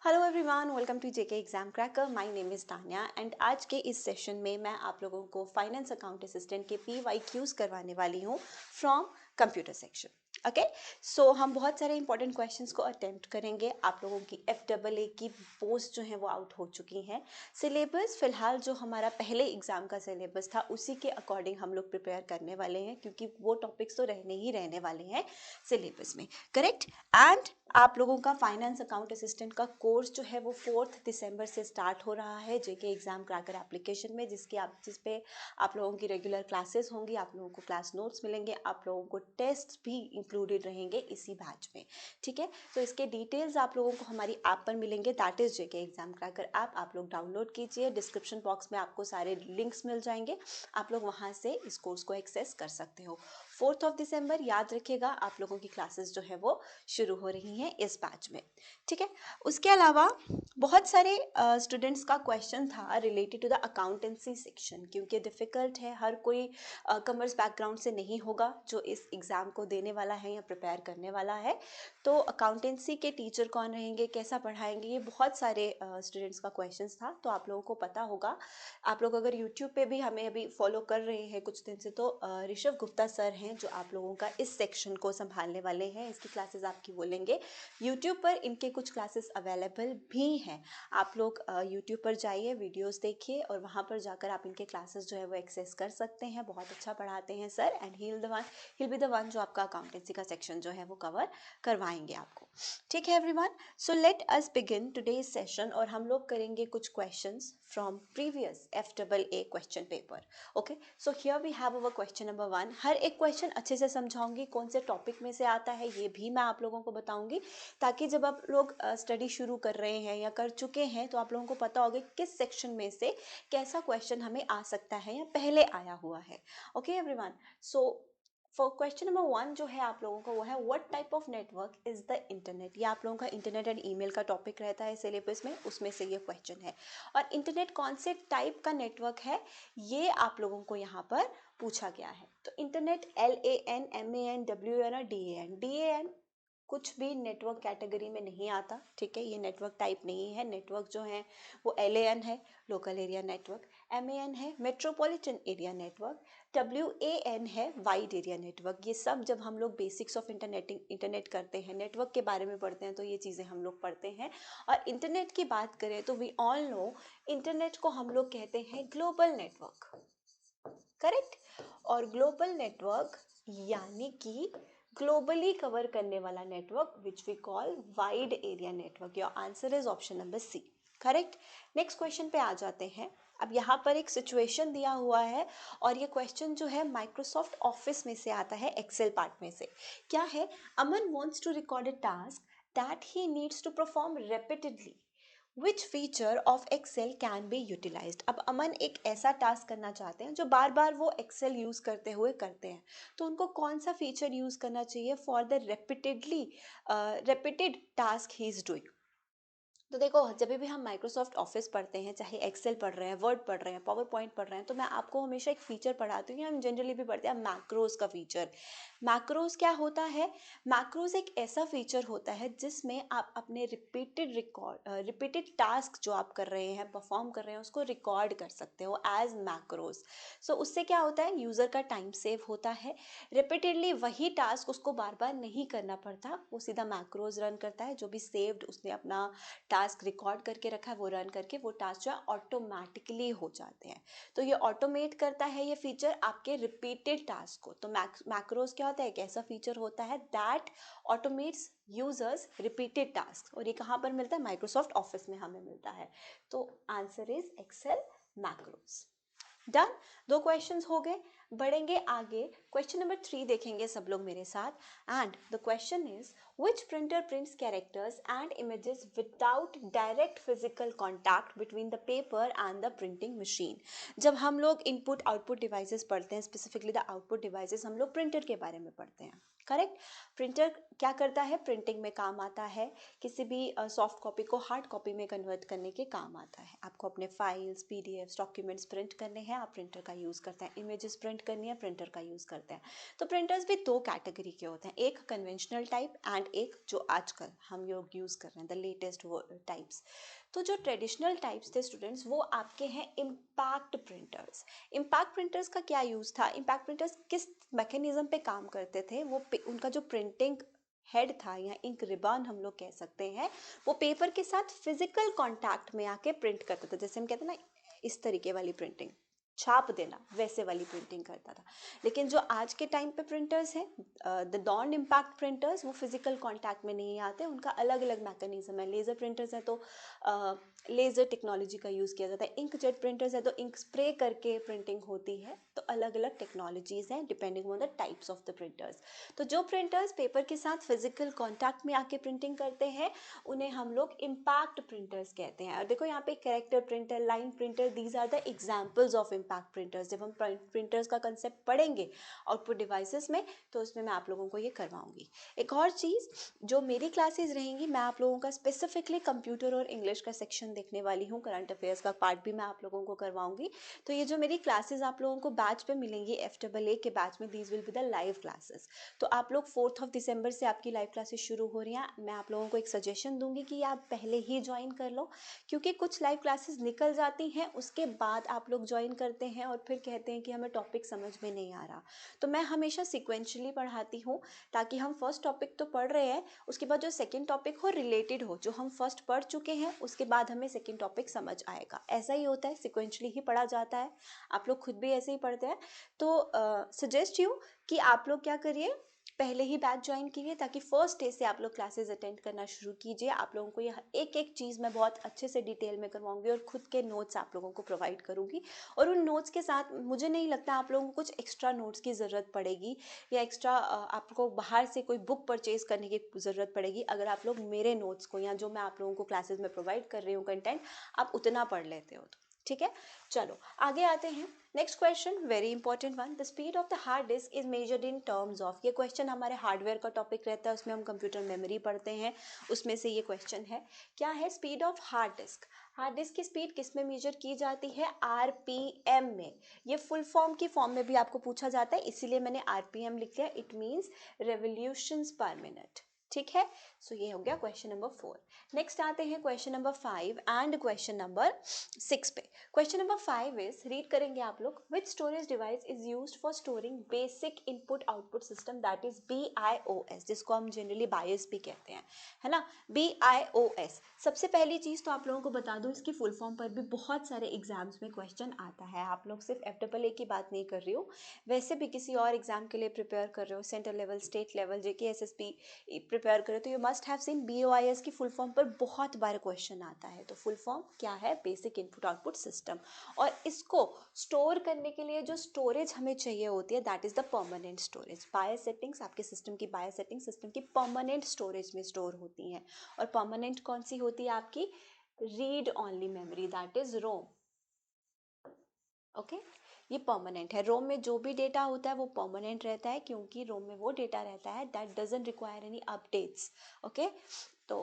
Hello everyone, welcome to JK exam cracker. My name is Tanya and आज के इस session में मैं आप लोगों को फाइनेंस अकाउंट असिस्टेंट के PYQs करवाने वाली हूँ from computer section. Okay, so हम बहुत सारे इंपॉर्टेंट क्वेश्चंस को अटेम्प्ट करेंगे। आप लोगों की FAA की पोस्ट जो है वो आउट हो चुकी हैं। सिलेबस फिलहाल जो हमारा पहले एग्जाम का सिलेबस था उसी के अकॉर्डिंग हम लोग प्रिपेयर करने वाले हैं, क्योंकि वो टॉपिक्स तो रहने ही रहने वाले हैं सिलेबस में। करेक्ट। एंड आप लोगों का फाइनेंस अकाउंट असिस्टेंट का कोर्स जो है वो 4 दिसंबर से स्टार्ट हो रहा है जेके एग्जाम क्रैकर एप्लीकेशन में, जिस पे आप लोगों की रेगुलर क्लासेस होंगी, आप लोगों को क्लास नोट्स मिलेंगे, आप लोगों को टेस्ट भी इंक्लूडेड रहेंगे इसी बैच में। ठीक है, तो इसके डिटेल्स आप लोगों को हमारी ऐप पर मिलेंगे, that is JK exam cracker app. आप लोग डाउनलोड कीजिए, डिस्क्रिप्शन बॉक्स में आपको सारे लिंक्स मिल जाएंगे, आप लोग वहाँ से इस कोर्स को एक्सेस कर सकते हो। 4 दिसंबर याद रखिएगा, आप लोगों की क्लासेस जो है वो शुरू हो रही हैं इस बैच में। ठीक है, उसके अलावा बहुत सारे स्टूडेंट्स का क्वेश्चन था related to the accountancy section, क्योंकि डिफ़िकल्ट है, हर कोई कॉमर्स बैकग्राउंड से नहीं होगा जो इस एग्ज़ाम को देने वाला है या प्रिपेयर करने वाला है। तो अकाउंटेंसी के टीचर कौन रहेंगे, कैसा पढ़ाएंगे, ये बहुत सारे स्टूडेंट्स का क्वेश्चन था। तो आप लोगों को पता होगा, आप लोग अगर यूट्यूब पे भी हमें अभी फॉलो कर रहे हैं कुछ दिन से, तो ऋषभ गुप्ता सर हैं जो आप लोगों का इस सेक्शन को संभालने वाले हैं। इसकी क्लासेस आपकी वो लेंगे। यूट्यूब पर इनके कुछ क्लासेस अवेलेबल भी हैं, आप लोग यूट्यूब पर जाइए, वीडियोस देखिए और वहाँ पर जाकर आप इनके क्लासेस जो है वो एक्सेस कर सकते हैं। बहुत अच्छा पढ़ाते हैं sir and he be the one जो आपका अकाउंटेंसी का सेक्शन जो है वो कवर करवाएंगे आपको। ठीक है everyone, so let us begin today's session और हम लोग करेंगे कुछ questions from previous FAA question paper. Okay, so here we have our question number 1। हर एक क्वेश्चन अच्छे से समझाऊंगी, कौन से टॉपिक में से आता है ये भी मैं आप लोगों को बताऊंगी, ताकि जब आप लोग स्टडी शुरू कर रहे हैं या कर चुके हैं तो आप लोगों को पता होगा किस सेक्शन में से कैसा क्वेश्चन हमें आ सकता है या पहले आया हुआ है। Okay everyone, so for question number 1 जो है आप लोगों को वो है what type of network is the internet. ये आप लोगों का इंटरनेट एंड ईमेल का टॉपिक रहता है सिलेबस में, उसमें से ये क्वेश्चन है। और इंटरनेट कौन से टाइप का नेटवर्क है ये आप लोगों को यहाँ पर पूछा गया है। तो इंटरनेट LAN MAN WAN और DAN कुछ भी नेटवर्क कैटेगरी में नहीं आता। ठीक है, ये नेटवर्क टाइप नहीं है। नेटवर्क जो है वो LAN है, लोकल एरिया नेटवर्क, MAN है, मेट्रोपॉलिटन एरिया नेटवर्क, WAN है, वाइड एरिया नेटवर्क। ये सब जब हम लोग बेसिक्स ऑफ इंटरनेट करते हैं, नेटवर्क के बारे में पढ़ते हैं, तो ये चीज़ें हम लोग पढ़ते हैं। और इंटरनेट की बात करें तो वी ऑल नो इंटरनेट को हम लोग कहते हैं ग्लोबल नेटवर्क। करेक्ट। और ग्लोबल नेटवर्क यानी कि ग्लोबली कवर करने वाला network which we call wide area network. Your answer is option number C। Correct. Next question पे आ जाते हैं। अब यहाँ पर एक सिचुएशन दिया हुआ है और ये क्वेश्चन जो है माइक्रोसॉफ्ट ऑफिस में से आता है, एक्सेल पार्ट में से। क्या है, Aman wants to record a task that he needs to perform repeatedly, which feature of Excel can be utilized. अब अमन एक ऐसा टास्क करना चाहते हैं जो बार बार वो एक्सेल यूज करते हुए करते हैं, तो उनको कौन सा फीचर यूज करना चाहिए for the repeated task he is doing. तो देखो, जब भी हम माइक्रोसॉफ्ट ऑफिस पढ़ते हैं, चाहे एक्सेल पढ़ रहे हैं, वर्ड पढ़ रहे हैं, पावर पॉइंट पढ़ रहे हैं, तो मैं आपको हमेशा एक फीचर पढ़ाती हूँ, हम जनरली भी पढ़ते हैं मैक्रोज का फीचर। मैक्रोज क्या होता है? मैक्रोज एक ऐसा फीचर होता है जिसमें आप अपने रिपीटेड टास्क जो आप कर रहे हैं, परफॉर्म कर रहे हैं, उसको रिकॉर्ड कर सकते हो एज मैक्रोज। सो उससे क्या होता है, यूज़र का टाइम सेव होता है। रिपीटेडली वही टास्क उसको बार बार नहीं करना पड़ता, वो सीधा मैक्रोज रन करता है, जो भी सेव्ड उसने अपना टास्क रिकॉर्ड करके रखा है वो रन करके वो टास्क जो है ऑटोमेटिकली हो जाते हैं। तो ये ऑटोमेट करता है ये फीचर आपके रिपीटेड टास्क को। तो मैक्रोज क्या होता है, एक ऐसा फीचर होता है that automates users repeated task. और ये कहाँ पर मिलता है? माइक्रोसॉफ्ट ऑफिस में हमें मिलता है। तो answer is excel macros. Done, 2 questions हो गए। बढ़ेंगे आगे, क्वेश्चन नंबर 3 देखेंगे सब लोग मेरे साथ। And the question is which printer prints characters and images without direct physical contact between the paper and the printing machine। जब हम लोग इनपुट आउटपुट डिवाइसेस पढ़ते हैं, स्पेसिफिकली द आउटपुट डिवाइसेस, हम लोग प्रिंटर के बारे में पढ़ते हैं। करेक्ट। प्रिंटर क्या करता है, प्रिंटिंग में काम आता है, किसी भी सॉफ्ट कॉपी को हार्ड कॉपी में कन्वर्ट करने के काम आता है। आपको अपने फाइल्स, पीडीएफ्स, डॉक्यूमेंट्स प्रिंट करने हैं, आप प्रिंटर का यूज़ करते हैं। इमेजेस प्रिंट करनी है, प्रिंटर का यूज़ करते हैं। तो प्रिंटर्स भी दो कैटेगरी के होते हैं, एक कन्वेंशनल टाइप एंड एक जो आजकल हम लोग यूज़ कर रहे हैं, द लेटेस्ट टाइप्स। तो जो ट्रेडिशनल टाइप्स थे स्टूडेंट्स, वो आपके हैं इम्पैक्ट प्रिंटर्स। इम्पैक्ट प्रिंटर्स का क्या यूज़ था, इम्पैक्ट प्रिंटर्स किस मैकेनिज्म पे काम करते थे, वो उनका जो प्रिंटिंग हेड था या इंक रिबन हम लोग कह सकते हैं, वो पेपर के साथ फिजिकल कांटेक्ट में आके प्रिंट करता था। जैसे हम कहते हैं ना, इस तरीके वाली प्रिंटिंग, छाप देना, वैसे वाली प्रिंटिंग करता था। लेकिन जो आज के टाइम पे प्रिंटर्स हैं, द नॉन इम्पैक्ट प्रिंटर्स, वो फिजिकल कांटेक्ट में नहीं आते, उनका अलग अलग मैकेनिज्म है। लेज़र प्रिंटर्स है तो लेज़र टेक्नोलॉजी का यूज़ किया जाता है। इंक जेट प्रिंटर्स है तो इंक स्प्रे करके प्रिंटिंग होती है। तो अलग अलग टेक्नोलॉजीज़ हैं depending on the types of the printers. तो जो प्रिंटर्स पेपर के साथ फिजिकल कॉन्टैक्ट में आके प्रिंटिंग करते हैं, उन्हें हम लोग इम्पैक्ट प्रिंटर्स कहते हैं। और देखो यहाँ पे character printer, line printer, these are the examples of impact printers. जब हम प्रिंटर्स का कंसेप्ट पढ़ेंगे आउटपुट डिवाइसेस में, तो उसमें मैं आप लोगों को ये करवाऊंगी। एक और चीज़, जो मेरी क्लासेस रहेंगी, मैं आप लोगों का स्पेसिफिकली कंप्यूटर और इंग्लिश का सेक्शन देखने वाली हूँ। करंट अफेयर्स का पार्ट भी मैं आप लोगों को करवाऊंगी। तो ये जो मेरी क्लासेस आप लोगों को बैच पे मिलेंगी, FAA के बैच में, these will be the live classes. तो आप लोग 4 दिसंबर से आपकी लाइव क्लासेस शुरू हो रही हैं। मैं आप लोगों को एक सजेशन दूंगी कि आप पहले ही ज्वाइन कर लो, क्योंकि कुछ लाइव क्लासेस निकल जाती हैं, उसके बाद आप लोग ज्वाइन करते हैं और फिर कहते हैं कि हमें टॉपिक समझ में नहीं आ रहा। तो मैं हमेशा सिक्वेंशली पढ़ाती हूँ, ताकि हम फर्स्ट टॉपिक तो पढ़ रहे हैं, उसके बाद जो सेकेंड टॉपिक हो रिलेटेड हो, जो हम फर्स्ट पढ़ चुके हैं उसके बाद हमें सेकेंड टॉपिक समझ आएगा। ऐसा ही होता है, सिक्वेंशली ही पढ़ा जाता है। आप लोग खुद भी ऐसे ही पढ़ते हैं। तो सजेस्ट यू कि आप लोग क्या करिए, पहले ही बैच ज्वाइन कीजिए, ताकि फर्स्ट डे से आप लोग क्लासेस अटेंड करना शुरू कीजिए। आप लोगों को यह एक एक चीज़ मैं बहुत अच्छे से डिटेल में करवाऊंगी और खुद के नोट्स आप लोगों को प्रोवाइड करूंगी। और उन नोट्स के साथ मुझे नहीं लगता आप लोगों को कुछ एक्स्ट्रा नोट्स की ज़रूरत पड़ेगी, या एक्स्ट्रा आपको बाहर से कोई बुक परचेज करने की ज़रूरत पड़ेगी, अगर आप लोग मेरे नोट्स को या जो मैं आप लोगों को क्लासेस में प्रोवाइड कर रही हूँ कंटेंट, आप उतना पढ़ लेते हो तो। ठीक है, चलो आगे आते हैं। Next question, very important one, the speed of the hard disk is measured in terms of. ये क्वेश्चन हमारे हार्डवेयर का टॉपिक रहता है, उसमें हम कंप्यूटर मेमोरी पढ़ते हैं, उसमें से ये क्वेश्चन है। क्या है speed of hard disk? Hard disk की स्पीड किस में मेजर की जाती है? RPM में। ये फुल फॉर्म की फॉर्म में भी आपको पूछा जाता है, इसीलिए मैंने RPM लिख लिया। इट मीन्स रेवोल्यूशंस पर मिनट। ठीक है, सो ये हो गया क्वेश्चन नंबर 4। नेक्स्ट आते हैं question number 5 and question number 6 पे। क्वेश्चन नंबर 5 इज, रीड करेंगे आप लोग, which storage device is used for storing basic input output system, that is BIOS, जिसको हम जनरली बायस भी कहते हैं, है ना, BIOS। सबसे पहली चीज तो आप लोगों को बता दूं, इसकी फुल फॉर्म पर भी बहुत सारे एग्जाम्स में क्वेश्चन आता है। आप लोग सिर्फ FAA की बात नहीं कर रही हूँ, वैसे भी किसी और एग्जाम के लिए प्रिपेयर कर रहे हो, central level, state level, JK SSB prepare करें, तो you must have seen BIOS की फुल फॉर्म पर बहुत बार क्वेश्चन आता है। तो फुल फॉर्म क्या है? Basic input output system. और इसको स्टोर करने के लिए जो स्टोरेज हमें चाहिए होती है, that is the permanent storage. BIOS settings, आपके सिस्टम की बायस सेटिंग्स सिस्टम की परमानेंट स्टोरेज में स्टोर होती हैं। और परमानेंट कौन सी होती है? आपकी read only memory, that is ROM. Okay, ये परमानेंट है। रोम में जो भी डेटा होता है वो परमानेंट रहता है, क्योंकि रोम में वो डेटा रहता है that doesn't require any updates. Okay, तो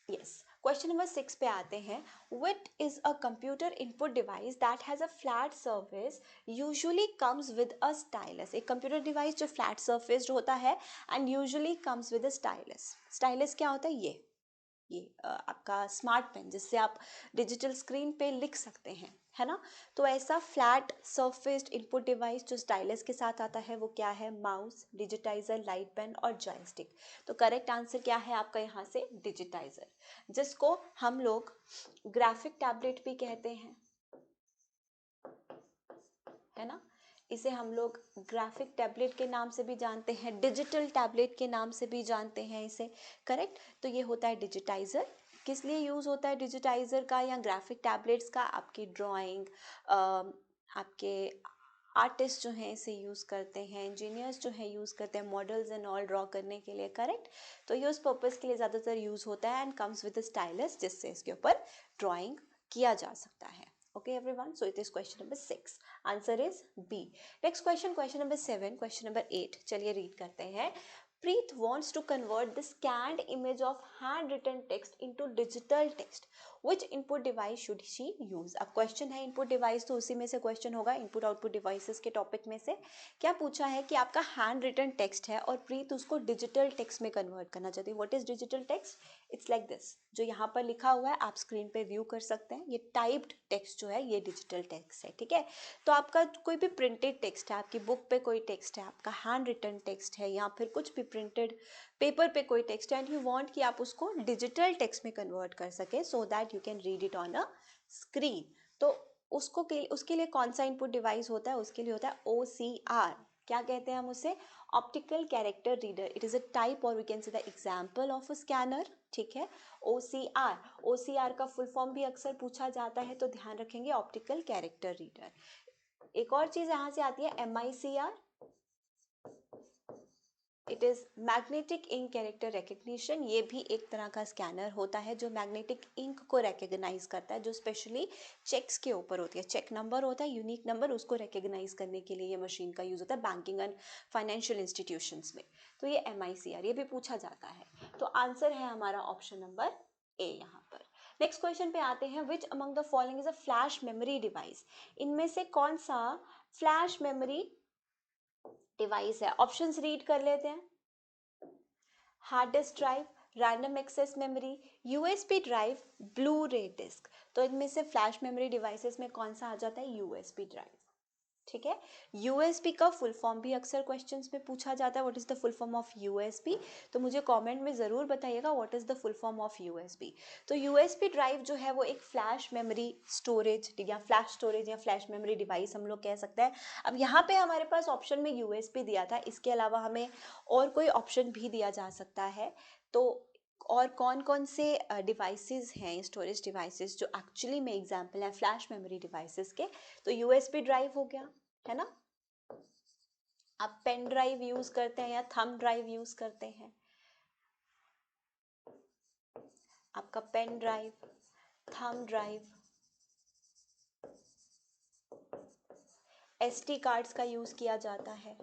यस, क्वेश्चन नंबर 6 पे आते हैं। Which is a computer input device that has a flat surface usually comes with a stylus. एक कंप्यूटर डिवाइस जो फ्लैट सर्फेस्ड होता है and usually comes with a stylus. Stylus क्या होता है? ये आपका स्मार्ट पेन, जिससे आप डिजिटल स्क्रीन पे लिख सकते हैं, है ना। तो ऐसा फ्लैट सरफेस्ड इनपुट डिवाइस जो स्टाइलस के साथ आता है, वो क्या है? माउस, डिजिटाइजर, लाइट पेन और जॉयस्टिक। तो करेक्ट आंसर क्या है आपका यहाँ से? डिजिटाइजर, जिसको हम लोग ग्राफिक टैबलेट भी कहते हैं, है ना। इसे हम लोग ग्राफिक टैबलेट के नाम से भी जानते हैं, डिजिटल टैबलेट के नाम से भी जानते हैं इसे। करेक्ट, तो ये होता है डिजिटाइजर। किस लिए यूज़ होता है डिजिटाइजर का या ग्राफिक टैबलेट्स का? आपकी ड्राइंग, आपके आर्टिस्ट जो हैं इसे यूज़ करते हैं, इंजीनियर्स जो हैं यूज़ करते हैं मॉडल्स एंड ऑल ड्रॉ करने के लिए। करेक्ट, तो ये उस पर्पज़ के लिए ज़्यादातर यूज़ होता है एंड कम्स विद स्टाइलस, जिससे इसके ऊपर ड्राइंग किया जा सकता है। Okay everyone, so it is question number 6. Answer is B. Next question, question number 7, question number 8. चलिए रीड करते हैं। Preet wants to convert the scanned image of handwritten text into digital text. Which input device should she use? अब question है input device, तो उसी में से question होगा इनपुट आउटपुट डिवाइसेस के टॉपिक में से। क्या पूछा है कि आपका हैंड रिटन टेक्स्ट है और प्रीत उसको डिजिटल टेक्स्ट में कन्वर्ट करना चाहती है। What is digital text? It's like this, जो यहाँ पर लिखा हुआ है आप स्क्रीन पे व्यू कर सकते हैं। ये टाइप्ड टेक्स्ट जो है ये डिजिटल टेक्स्ट है, ठीक है। तो आपका कोई भी प्रिंटेड टेक्स्ट है, आपकी बुक पे कोई टेक्स्ट है, आपका हैंड रिटन टेक्स्ट है, या फिर कुछ भी प्रिंटेड पेपर पे कोई टेक्स्ट है, एंड यू वांट कि आप उसको डिजिटल टेक्स्ट में कन्वर्ट कर सके so that you can read it on a screen. तो उसके लिए कौन सा इनपुट डिवाइस होता है? उसके लिए होता है OCR। क्या कहते हैं हम उसे? Optical character reader. It is a type और we can say the example of a scanner, ठीक है। OCR का फुल फॉर्म भी अक्सर पूछा जाता है, तो ध्यान रखेंगे ऑप्टिकल कैरेक्टर रीडर। एक और चीज यहां से आती है MICR। It is magnetic ink character recognition. ये भी एक तरह का स्कैनर होता है जो मैग्नेटिक इंक को रिकग्नाइज करता है, जो स्पेशली चेक्स के ऊपर होती है। चेक नंबर होता है, यूनिक नंबर, उसको रिकग्नाइज करने के लिए ये मशीन का यूज होता है बैंकिंग एंड फाइनेंशियल इंस्टीट्यूशंस में। तो ये MICR ये भी पूछा जाता है। तो आंसर है हमारा ऑप्शन नंबर A यहाँ पर। नेक्स्ट क्वेश्चन पे आते हैं। Which among the following is a flash memory device? इनमें से कौन सा फ्लैश मेमोरी डिवाइस है? ऑप्शंस रीड कर लेते हैं। Hard disk drive, random access memory, USB drive, blu ray disk. तो इनमें से फ्लैश मेमोरी डिवाइसेस में कौन सा आ जाता है? USB ड्राइव, ठीक है। USB का फुल फॉर्म भी अक्सर क्वेश्चंस में पूछा जाता है। What is the full form of USB? तो मुझे कमेंट में ज़रूर बताइएगा what is the full form of USB। तो USB ड्राइव जो है वो एक फ्लैश मेमोरी स्टोरेज या फ्लैश स्टोरेज या फ्लैश मेमोरी डिवाइस हम लोग कह सकते हैं। अब यहाँ पे हमारे पास ऑप्शन में USB दिया था, इसके अलावा हमें और कोई ऑप्शन भी दिया जा सकता है। तो और कौन कौन से डिवाइसेस हैं स्टोरेज डिवाइसेस जो एक्चुअली में एग्जांपल हैं फ्लैश मेमोरी डिवाइसेस के? तो USB ड्राइव हो गया, है ना। आप पेन ड्राइव यूज करते हैं या थंब ड्राइव यूज करते हैं? आपका pen drive, thumb drive, SD cards का यूज किया जाता है,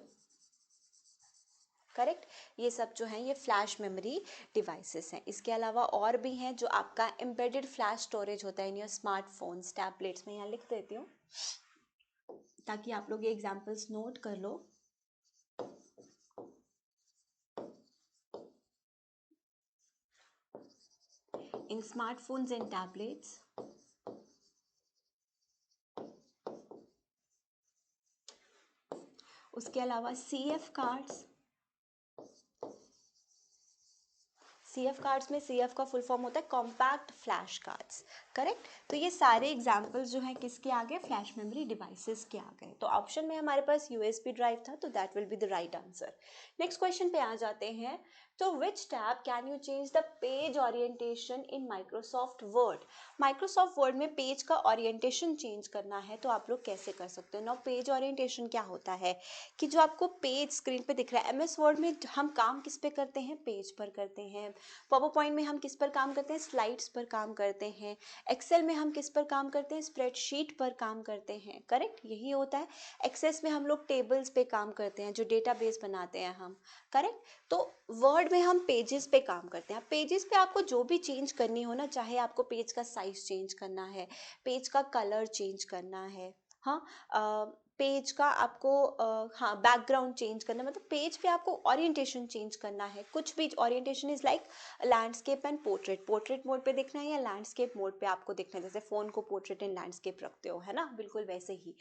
करेक्ट। ये सब जो हैं ये फ्लैश मेमोरी डिवाइसेस हैं। इसके अलावा और भी हैं जो आपका एम्बेडेड फ्लैश स्टोरेज होता है इन योर स्मार्टफोन्स, टैबलेट्स में। यहाँ लिख देती हूँ ताकि आप लोग ये एग्जांपल्स नोट कर लो। इन स्मार्टफोन्स एंड टैबलेट्स उसके अलावा CF कार्ड्स। CF कार्ड्स में CF का फुल फॉर्म होता है कॉम्पैक्ट फ्लैश कार्ड्स, करेक्ट। तो ये सारे एग्जांपल्स जो हैं किसके आ गए? फ्लैश मेमोरी डिवाइसेस के आ गए। तो ऑप्शन में हमारे पास USB ड्राइव था, तो that will be the right answer. Next question पे आ जाते हैं। तो विच tab can you change the page orientation in Microsoft word? Microsoft word में पेज का ओरिएंटेशन चेंज करना है तो आप लोग कैसे कर सकते हो? नाउ पेज ओरिएंटेशन क्या होता है कि जो आपको पेज स्क्रीन पे दिख रहा है, MS वर्ड में हम काम किस पे करते हैं? पेज पर करते हैं। पावर पॉइंट में हम किस पर काम करते हैं? स्लाइड्स पर काम करते हैं। एक्सेल में हम किस पर काम करते हैं? स्प्रेडशीट पर काम करते हैं, करेक्ट। यही होता है। एक्सेस में हम लोग टेबल्स पे काम करते हैं, जो डेटाबेस बनाते हैं हम, करेक्ट। तो वर्ड में हम पेजेस पे काम करते हैं। पेजेस पे आपको जो भी चेंज करनी हो ना, चाहे आपको पेज का साइज चेंज करना है, पेज का कलर चेंज करना है, हाँ, पेज का आपको हाँ बैकग्राउंड चेंज करना, मतलब पेज पे आपको ओरिएंटेशन चेंज करना है। कुछ भी orientation is like landscape and portrait. Portrait mode पे दिखना है या लैंडस्केप मोड पे आपको दिखना है, जैसे फ़ोन को पोर्ट्रेट एंड लैंडस्केप रखते हो, है ना, बिल्कुल वैसे ही।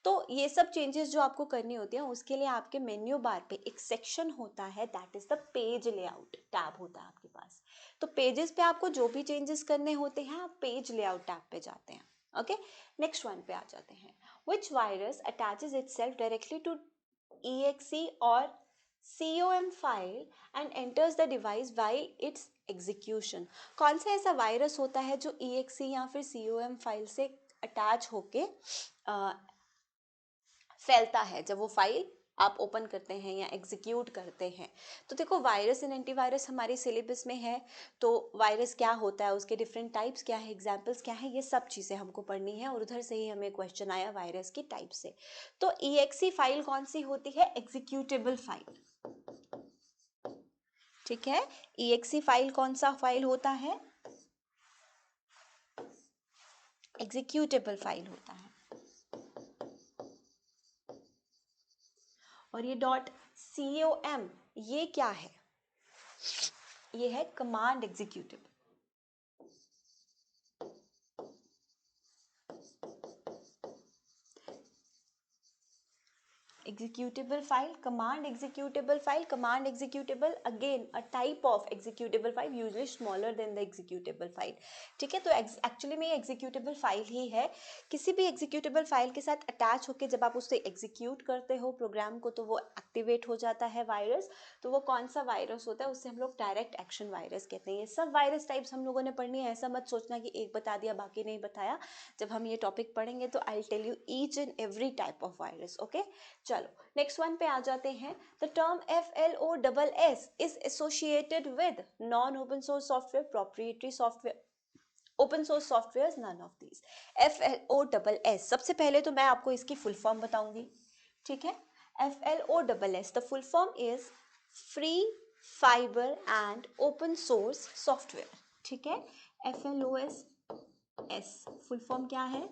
तो ये सब चेंजेस जो आपको करनी होती हैं उसके लिए आपके मेन्यू बार पे एक सेक्शन होता है, that is the page layout tab होता है आपके पास। तो पेजेस पे आपको जो भी चेंजेस करने होते हैं आप पेज लेआउट टैब पे जाते हैं। ओके, नेक्स्ट वन पे आ जाते हैं। Which virus attaches itself directly to exe or COM file and enters the device while its execution? कौन सा ऐसा वायरस होता है जो exe या फिर COM फाइल से अटैच होके फैलता है जब वो फाइल आप ओपन करते हैं या एग्जीक्यूट करते हैं? तो देखो, वायरस एंड एंटीवायरस हमारे सिलेबस में है। तो वायरस क्या होता है, उसके डिफरेंट टाइप्स क्या है, एग्जाम्पल्स क्या है, ये सब चीज़ें हमको पढ़नी है। और उधर से ही हमें क्वेश्चन आया वायरस की टाइप से। तो exe फाइल कौन सी होती है? Executable file. ठीक है, exe फाइल कौन सा फाइल होता है? एग्जीक्यूटेबल फाइल होता है। और ये .com ये क्या है? ये है command executable. executable file, command executable again a type of executable file usually smaller than the executable file। ठीक है, तो एक्चुअली में ये executable file ही है। किसी भी executable file के साथ अटैच होकर जब आप उसे एग्जीक्यूट करते हो प्रोग्राम को तो वो एक्टिवेट हो जाता है वायरस। तो वो कौन सा वायरस होता है? उससे हम लोग डायरेक्ट एक्शन वायरस कहते हैं। ये सब वायरस टाइप्स हम लोगों ने पढ़नी है, ऐसा मत सोचना कि एक बता दिया बाकी नहीं बताया। जब हम ये टॉपिक पढ़ेंगे तो I tell you each and every type of virus. Okay, चलो नेक्स्ट वन पे आ जाते हैं। The term FLOSS is associated with non open source software, proprietary software, open source software, none of these. FLOSS सबसे पहले तो मैं आपको इसकी फुल फॉर्म बताऊंगी। ठीक है, FLOSS the full form is free fibre and open source software. ठीक है, FLOSS फुल फॉर्म क्या है?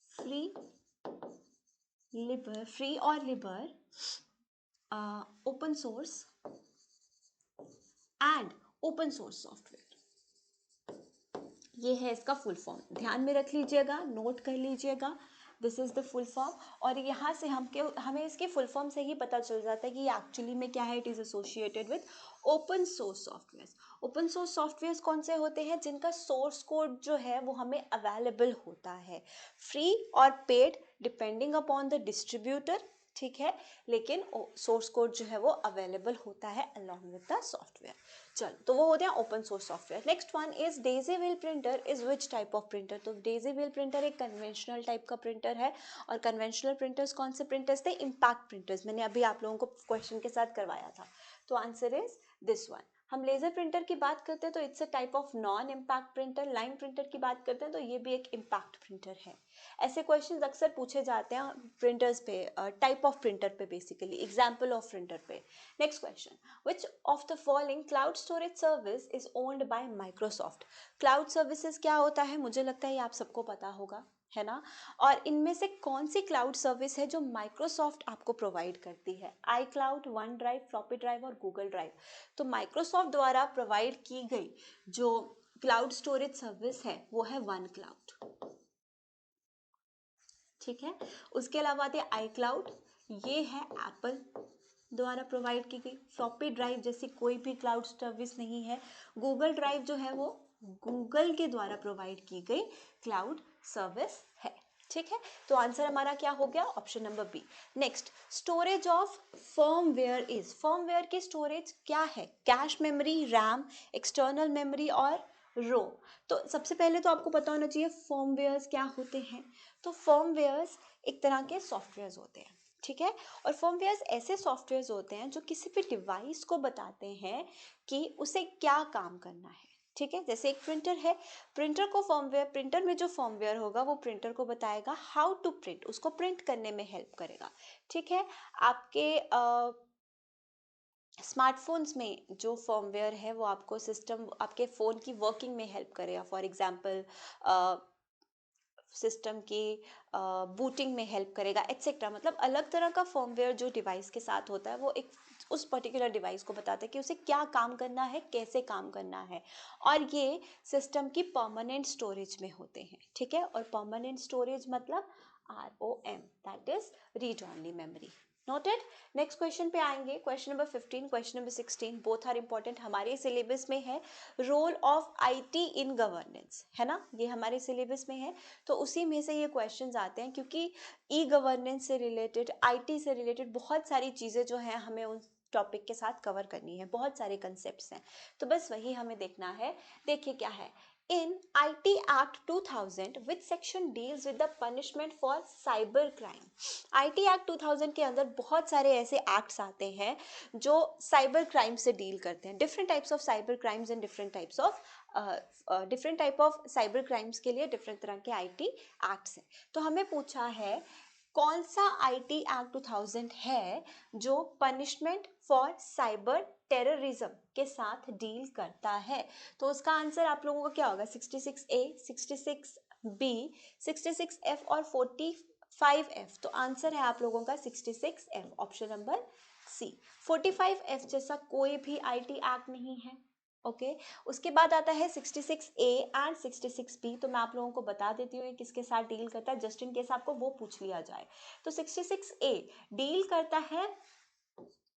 फ्री लिबर, फ्री और Libre, open source and open source software. ये है इसका फुल फॉर्म, ध्यान में रख लीजिएगा, नोट कर लीजिएगा। This is the full form. और यहाँ से हमें इसकी फुल फॉर्म से ही पता चल जाता है कि ये एक्चुअली में क्या है। It is associated with open source software. Open source software कौन से होते हैं? जिनका सोर्स कोड जो है वो हमें अवेलेबल होता है, फ्री और paid depending upon the distributor. ठीक है, लेकिन सोर्स कोड जो है वो अवेलेबल होता है अलॉन्ग विद द सॉफ्टवेयर। चलो, तो वो होते हैं open source software. Next one is Daisy wheel printer is which type of printer? तो डेजी व्हील प्रिंटर एक कन्वेंशनल टाइप का प्रिंटर है। और कन्वेंशनल प्रिंटर्स कौन से प्रिंटर्स थे? Impact printers. मैंने अभी आप लोगों को क्वेश्चन के साथ करवाया था। तो आंसर इज दिस वन। हम लेजर प्रिंटर की बात करते हैं तो it's a type of non impact printer. Line printer की बात करते हैं तो ये भी एक इम्पैक्ट प्रिंटर है। ऐसे क्वेश्चंस अक्सर पूछे जाते हैं प्रिंटर्स पे, टाइप ऑफ प्रिंटर पे, बेसिकली एग्जांपल ऑफ प्रिंटर पे। Next question, which of the following cloud storage service is owned by Microsoft? Cloud services क्या होता है? मुझे लगता है ये आप सबको पता होगा, है ना। और इनमें से कौन सी क्लाउड सर्विस है जो माइक्रोसॉफ्ट आपको प्रोवाइड करती है? ICloud, one drive, floppy drive और गूगल ड्राइव। तो माइक्रोसॉफ्ट द्वारा प्रोवाइड की गई जो क्लाउड स्टोरेज सर्विस है वो है वन क्लाउड। ठीक है, उसके अलावा आते हैं आई क्लाउड, ये है एप्पल द्वारा प्रोवाइड की गई। फ्लॉपी ड्राइव जैसी कोई भी क्लाउड सर्विस नहीं है। गूगल ड्राइव जो है वो गूगल के द्वारा प्रोवाइड की गई क्लाउड सर्विस है। ठीक है, तो आंसर हमारा क्या हो गया? Option number B. Next, storage of firmware is, firmware की स्टोरेज क्या है? Cache memory, RAM, external memory और रो। तो सबसे पहले तो आपको पता होना चाहिए फर्मवेयर्स क्या होते हैं। तो फर्मवेयर्स एक तरह के सॉफ्टवेयर्स होते हैं। ठीक है, और फर्मवेयर्स ऐसे सॉफ्टवेयर्स होते हैं जो किसी भी डिवाइस को बताते हैं कि उसे क्या काम करना है। ठीक है, जैसे एक प्रिंटर है, प्रिंटर को फर्मवेयर, प्रिंटर में जो फर्मवेयर होगा वो प्रिंटर को बताएगा हाउ टू प्रिंट, उसको प्रिंट करने में हेल्प करेगा। ठीक है, आपके स्मार्टफोन्स में जो फर्मवेयर है वो आपको सिस्टम, आपके फ़ोन की वर्किंग में हेल्प करेगा। फॉर एग्जांपल सिस्टम की बूटिंग में हेल्प करेगा, एट्सेट्रा। मतलब अलग तरह का फर्मवेयर जो डिवाइस के साथ होता है वो एक उस पर्टिकुलर डिवाइस को बताता है कि उसे क्या काम करना है, कैसे काम करना है। और ये सिस्टम की परमानेंट स्टोरेज में होते हैं। ठीक है, और परमानेंट स्टोरेज मतलब ROM, that is read only memory. Noted. Next question पे आएंगे, question number 15, question number 16, both are important, हमारे सिलेबस में है। Role of IT in governance, है ना, ये हमारे सिलेबस में है। तो उसी में से ये क्वेश्चंस आते हैं क्योंकि ई गवर्नेंस से रिलेटेड, IT से रिलेटेड बहुत सारी चीज़ें जो हैं हमें उन टॉपिक के साथ कवर करनी है, बहुत सारे कंसेप्ट्स हैं। तो बस वही हमें देखना है। देखिए क्या है, in IT Act 2000 which section deals with the punishment for cyber crime? IT Act 2000 के अंदर बहुत सारे ऐसे एक्ट्स आते हैं जो साइबर क्राइम से डील करते हैं। Different types of cyber crimes and different types of different type of cyber crimes के लिए डिफरेंट तरह के IT एक्ट्स हैं। तो हमें पूछा है कौन सा IT Act 2000 है जो पनिशमेंट फॉर साइबर टेररिज्म के साथ डील करता है? तो उसका आंसर आप लोगों का क्या होगा? 66A, 66B, 66F और 45F। तो आंसर है आप लोगों का 66F, option number C. 45F जैसा कोई भी आईटी एक्ट नहीं है। ओके उसके बाद आता है 66A एंड 66B। तो मैं आप लोगों को बता देती हूँ किसके साथ डील करता है, जस्ट इन केस आपको वो पूछ लिया जाए। तो 66A डील करता है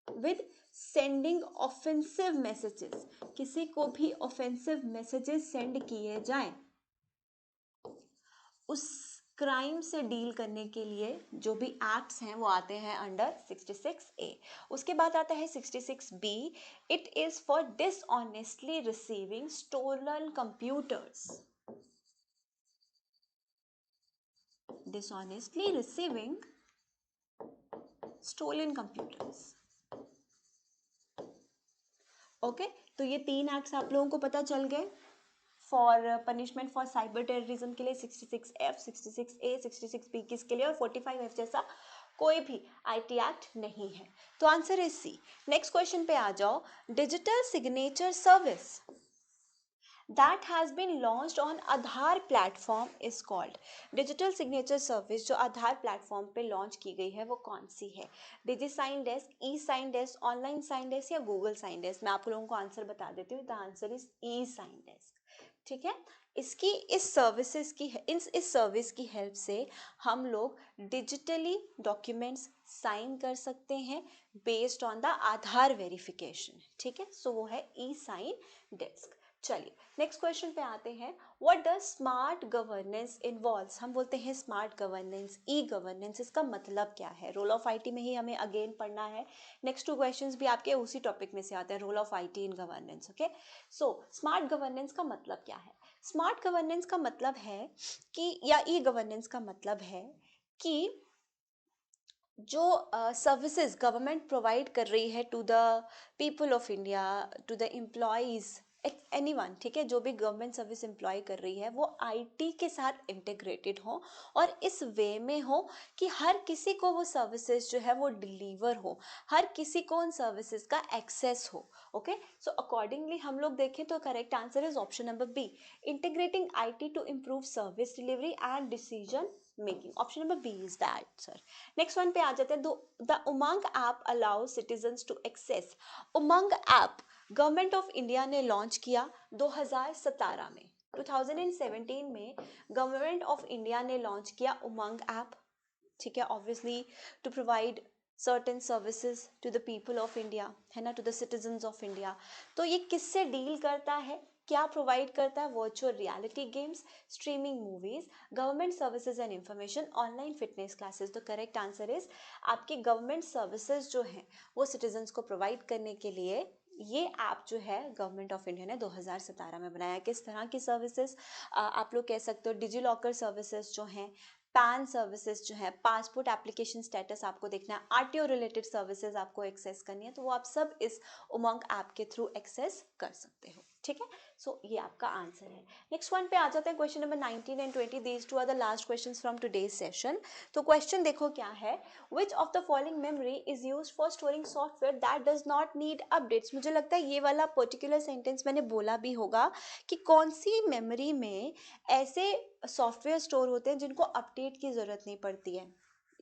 विद सेंडिंग ऑफेंसिव मैसेजेस, किसी को भी ऑफेंसिव मैसेजेस सेंड किए जाएं, उस क्राइम से डील करने के लिए जो भी एक्ट्स हैं वो आते हैं अंडर 66A। उसके बाद आता है 66B, it is for dishonestly receiving stolen computers, dishonestly receiving stolen computers. Okay तो ये 3 एक्ट्स आप लोगों को पता चल गए for punishment for cyber terrorism के लिए 66F, 66A, 66B किसके लिए, और 45F जैसा कोई भी आईटी एक्ट नहीं है। तो answer is C. Next question पे आ जाओ। Digital signature service that has been launched on Aadhaar platform is called। Digital signature service जो आधार प्लेटफॉर्म पे लॉन्च की गई है वो कौन सी है? Digi sign desk, e sign desk, online sign desk या गूगल साइन डेस्क? मैं आप लोगों को आंसर बता देती हूँ। The answer is e sign desk. ठीक है इसकी इस सर्विस की हेल्प से हम लोग डिजिटली डॉक्यूमेंट्स साइन कर सकते हैं based on the Aadhaar verification. ठीक है सो वो है ई साइन डेस्क। चलिए नेक्स्ट क्वेश्चन पे आते हैं। What does smart governance involves? हम बोलते हैं स्मार्ट गवर्नेंस, ई गवर्नेंस, इसका मतलब क्या है? रोल ऑफ आईटी में ही हमें अगेन पढ़ना है। नेक्स्ट 2 क्वेश्चंस भी आपके उसी टॉपिक में से आते हैं, role of IT in governance. Okay so smart governance का मतलब क्या है? स्मार्ट गवर्नेंस का मतलब है कि, या ई गवर्नेंस का मतलब है कि जो सर्विसेज गवर्नमेंट प्रोवाइड कर रही है to the people of India, to the employees, anyone, ठीक है, जो भी गवर्नमेंट सर्विस एम्प्लॉय कर रही है वो आईटी के साथ इंटीग्रेटेड हो और इस वे में हो कि हर किसी को वो सर्विसेज जो है वो डिलीवर हो, हर किसी को उन सर्विसेज का एक्सेस हो। ओके सो अकॉर्डिंगली हम लोग देखें तो correct answer is option number B, integrating IT to improve service delivery and decision making. Option number B is the answer. Next one पे आ जाते हैं। The Umang app allow citizens to access. Umang app government of India ने launch किया 2017 में। 2017 में government of India ने launch किया उमंग ऐप। ठीक है obviously to provide certain services to the people of India, है ना, to the citizens of India. तो ये किससे डील करता है, क्या प्रोवाइड करता है? Virtual reality games, streaming movies, government services and information, online fitness classes. तो करेक्ट आंसर इज आपकी गवर्नमेंट सर्विसेज जो हैं वो सिटीजन्स को प्रोवाइड करने के लिए ये ऐप जो है गवर्नमेंट ऑफ इंडिया ने 2017 में बनाया। किस तरह की सर्विसेज? आप लोग कह सकते हो डिजी लॉकर सर्विसेज जो हैं, पैन सर्विसेज जो है, पासपोर्ट एप्लीकेशन स्टेटस आपको देखना है, आरटीओ रिलेटेड सर्विसेज आपको एक्सेस करनी है, तो वो आप सब इस उमंग ऐप के थ्रू एक्सेस कर सकते हो। ठीक है सो ये आपका आंसर है। नेक्स्ट वन पे आ जाते हैं। Question number 19 and 20, these two are the last questions from today's session. तो क्वेश्चन देखो क्या है, which of the following memory is used for storing software that does not need updates? मुझे लगता है ये वाला पर्टिकुलर सेंटेंस मैंने बोला भी होगा कि कौन सी मेमोरी में ऐसे सॉफ्टवेयर स्टोर होते हैं जिनको अपडेट की ज़रूरत नहीं पड़ती है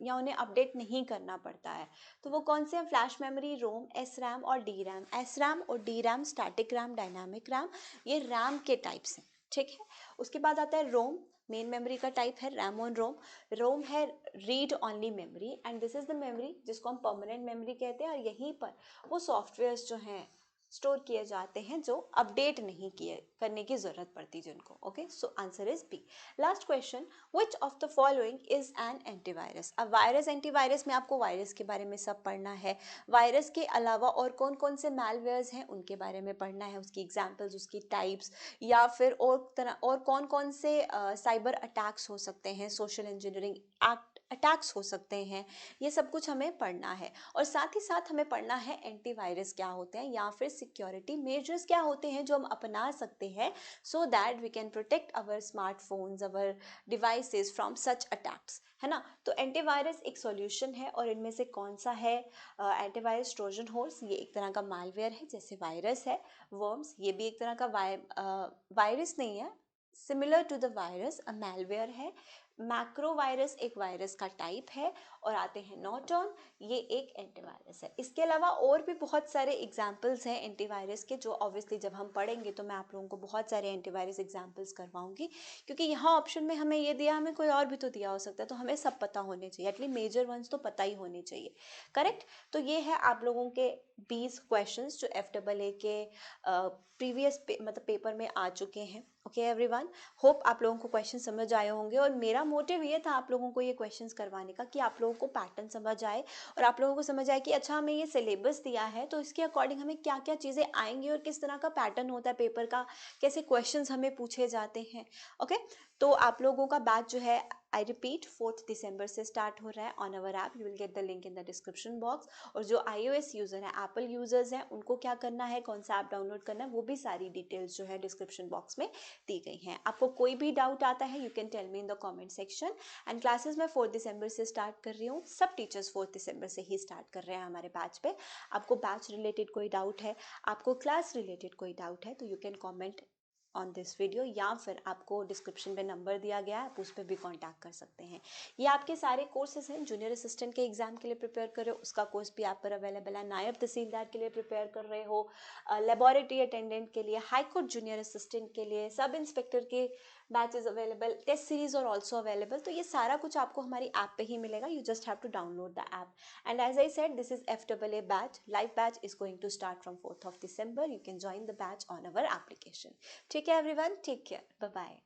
या उन्हें अपडेट नहीं करना पड़ता है। तो वो कौन से हैं? फ्लैश मेमोरी, रोम, एस रैम और डी रैम। एस रैम और D RAM static RAM, dynamic RAM, ये रैम के टाइप्स हैं। ठीक है उसके बाद आता है रोम, मेन मेमोरी का टाइप है रैम ऑन रोम। रोम है read only memory and this is the memory जिसको हम परमानेंट मेमोरी कहते हैं, और यहीं पर वो सॉफ्टवेयर्स जो हैं स्टोर किए जाते हैं जो अपडेट नहीं किए करने की जरूरत पड़ती जिनको। Okay so answer is B. Last question, which of the following is an antivirus? अब वायरस, एंटीवायरस में आपको वायरस के बारे में सब पढ़ना है। वायरस के अलावा और कौन कौन से मैलवेयर्स हैं उनके बारे में पढ़ना है, उसकी एग्जाम्पल्स, उसकी टाइप्स, या फिर और कौन कौन से साइबर अटैक्स हो सकते हैं, सोशल इंजीनियरिंग एक्ट अटैक्स हो सकते हैं, ये सब कुछ हमें पढ़ना है। और साथ ही साथ हमें पढ़ना है एंटीवायरस क्या होते हैं या फिर सिक्योरिटी मेजर्स क्या होते हैं जो हम अपना सकते हैं, so that we can protect our smartphones, our devices from such attacks, है ना। तो एंटीवायरस एक सॉल्यूशन है और इनमें से कौन सा है एंटीवायरस ट्रोजन हॉर्स, ये एक तरह का मालवेयर है, जैसे वायरस है। वर्म्स, ये भी एक तरह का वायरस नहीं है, similar to the virus, a malware है। मैक्रोवायरस एक वायरस का टाइप है। और आते हैं नॉटॉन, ये एक एंटीवायरस है। इसके अलावा और भी बहुत सारे एग्जाम्पल्स हैं एंटीवायरस के, जो ऑब्वियसली जब हम पढ़ेंगे तो मैं आप लोगों को बहुत सारे एंटीवायरस एग्जाम्पल्स करवाऊंगी, क्योंकि यहाँ ऑप्शन में हमें ये दिया, हमें कोई और भी तो दिया हो सकता है, तो हमें सब पता होने चाहिए, एटलीस्ट मेजर वंस तो पता ही होने चाहिए, करेक्ट। तो ये है आप लोगों के 20 क्वेश्चंस जो FAA के प्रीवियस मतलब पेपर में आ चुके हैं। ओके एवरीवन, होप आप लोगों को क्वेश्चन समझ आए होंगे। और मेरा मोटिव ये था आप लोगों को ये क्वेश्चंस करवाने का कि आप लोगों को पैटर्न समझ आए और आप लोगों को समझ आए कि अच्छा हमें ये सिलेबस दिया है तो इसके अकॉर्डिंग हमें क्या क्या चीज़ें आएंगी और किस तरह का पैटर्न होता है पेपर का, कैसे क्वेश्चंस हमें पूछे जाते हैं। ओके, तो आप लोगों का बैच जो है, आई रिपीट, 4 दिसंबर से स्टार्ट हो रहा है on our app. You will get the link in the description box. और जो iOS यूज़र है, एप्पल यूज़र्स हैं, उनको क्या करना है, कौन सा ऐप डाउनलोड करना है, वो भी सारी डिटेल्स जो है डिस्क्रिप्शन बॉक्स में दी गई हैं। आपको कोई भी डाउट आता है, you can tell me in the comment section. And classes मैं 4 दिसंबर से स्टार्ट कर रही हूँ, सब टीचर्स 4 दिसंबर से ही स्टार्ट कर रहे हैं हमारे बैच पे। आपको बैच रिलेटेड कोई डाउट है, आपको क्लास रिलेटेड कोई डाउट है, तो you can comment on this video, या फिर आपको डिस्क्रिप्शन में नंबर दिया गया है, आप उस पर भी कांटेक्ट कर सकते हैं। ये आपके सारे कोर्सेज हैं। जूनियर असिस्टेंट के एग्जाम के लिए प्रिपेयर कर रहे हो, उसका कोर्स भी आप पर अवेलेबल है। नायब तहसीलदार के लिए प्रिपेयर कर रहे हो, लेबोरेटरी अटेंडेंट के लिए, हाई कोर्ट जूनियर असिस्टेंट के लिए, सब इंस्पेक्टर के बैचेस अवेलेबल, टेस्ट सीरीज और ऑल्सो अवेलेबल। तो ये सारा कुछ आपको हमारी ऐप पे ही मिलेगा, you just have to download the app. And as I said, this is FAA batch, live batch is going to start from 4th of December. You can join the batch on our application. ठीक है everyone, take care, bye bye.